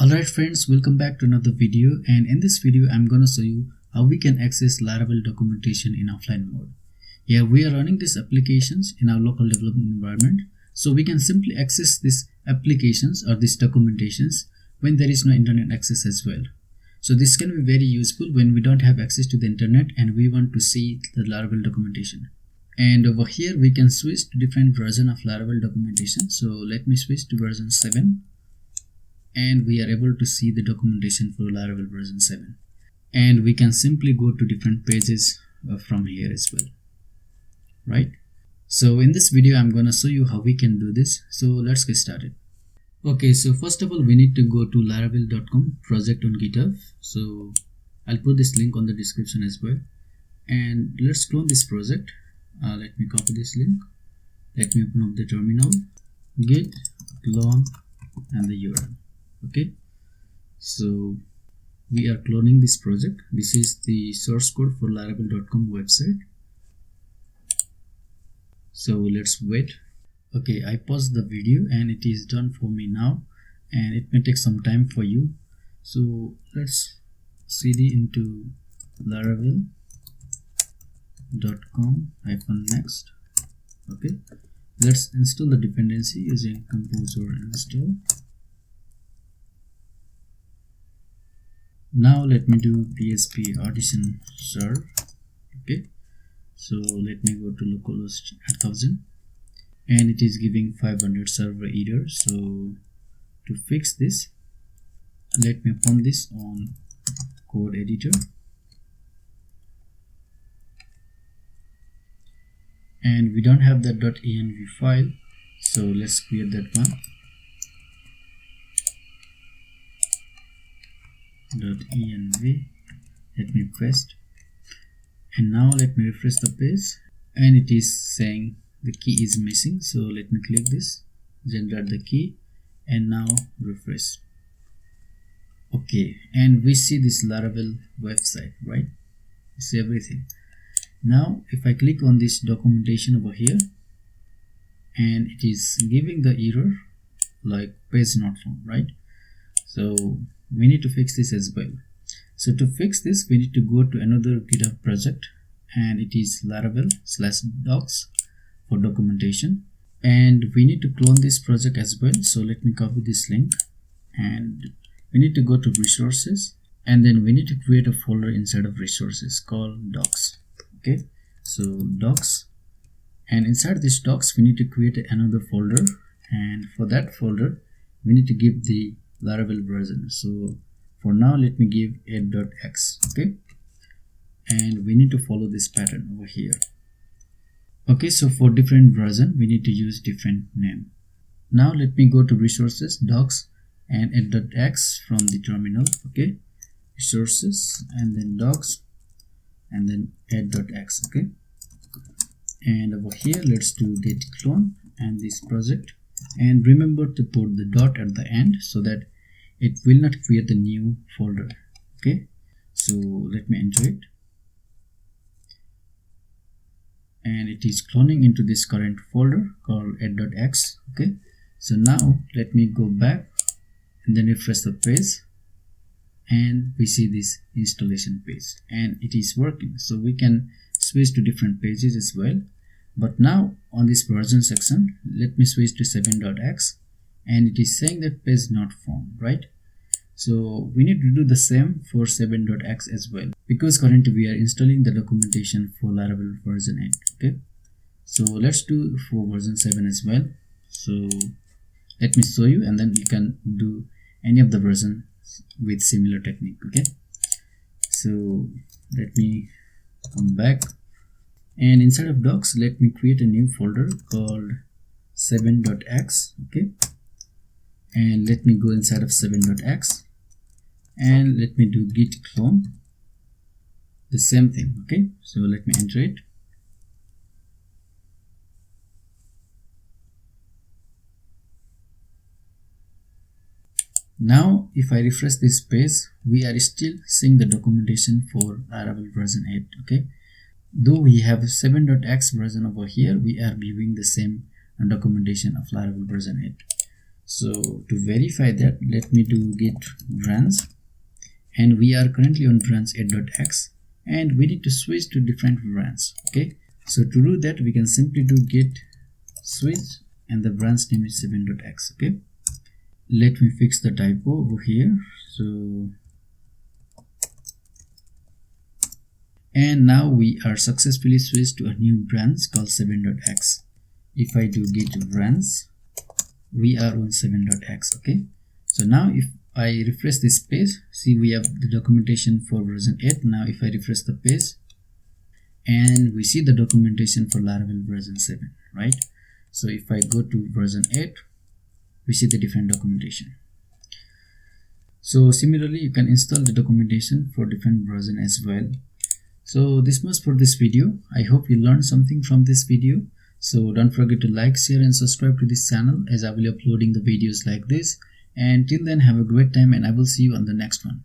Alright friends, welcome back to another video, and in this video I'm gonna show you how we can access Laravel documentation in offline mode. Here we are running these applications in our local development environment, so we can simply access these applications or these documentations when there is no internet access as well. So this can be very useful when we don't have access to the internet and we want to see the Laravel documentation. And over here we can switch to different version of Laravel documentation. So let me switch to version 7. And we are able to see the documentation for Laravel version 7, and we can simply go to different pages from here as well, right? So in this video I'm gonna show you how we can do this, so let's get started. Okay, so first of all we need to go to laravel.com project on GitHub. So I'll put this link on the description as well, and let's clone this project. Let me copy this link, let me open up the terminal, git clone and the URL. Okay, so we are cloning this project. This is the source code for laravel.com website. So let's wait. Okay, I paused the video and it is done for me now, and it may take some time for you. So let's cd into laravel.com-next. Okay, let's install the dependency using composer install. Now let me do PHP audition serve. Okay, so let me go to localhost 8000, and it is giving 500 server error. So to fix this, let me open this on code editor, and we don't have that .env file, so let's create that one. .env, let me paste, and now let me refresh the page, and it is saying the key is missing. So let me click this, generate the key, and now refresh. Okay, and we see this Laravel website, right? We see everything. Now if I click on this documentation over here, and it is giving the error like page not found, right? So we need to fix this as well. So to fix this, we need to go to another GitHub project, and it is Laravel/docs for documentation, and we need to clone this project as well. So let me copy this link, and we need to go to resources, and then we need to create a folder inside of resources called docs. Okay, so docs, and inside this docs we need to create another folder, and for that folder we need to give the Laravel version. So for now let me give add.x. okay, and we need to follow this pattern over here. Okay, so for different version we need to use different name. Now let me go to resources, docs, and add.x from the terminal. Okay, resources and then docs and then add.x. okay, and over here let's do git clone and this project, and remember to put the dot at the end so that it will not create a new folder. Okay, so let me enter it, and it is cloning into this current folder called add.x. okay, so now let me go back and then refresh the page, and we see this installation page and it is working. So we can switch to different pages as well. But now on this version section, let me switch to 7.x, and it is saying that page not found, right? So we need to do the same for 7.x as well, because currently we are installing the documentation for Laravel version 8. Okay, so let's do for version 7 as well. So let me show you, and then you can do any of the version with similar technique. Okay, so let me come back, and inside of docs let me create a new folder called 7.x. okay, and let me go inside of 7.x, and let me do git clone, the same thing. Okay, so let me enter it, now if I refresh this page, we are still seeing the documentation for Laravel version 8. okay, though we have 7.x version over here, we are viewing the same documentation of Laravel version 8. So to verify that, let me do git branch, and we are currently on branch 8.x, and we need to switch to different branch. Okay, so to do that, we can simply do git switch, and the branch name is 7.x. okay, let me fix the typo over here. So, and now we are successfully switched to a new branch called 7.x. If I do git branch, we are on 7.x. okay, so now if I refresh this page, see we have the documentation for version 8. Now if I refresh the page, and we see the documentation for Laravel version 7, right? So if I go to version 8, we see the different documentation. So similarly, you can install the documentation for different version as well. So this much for this video. I hope you learned something from this video. So don't forget to like, share and subscribe to this channel, as I will be uploading the videos like this. And till then, have a great time, and I will see you on the next one.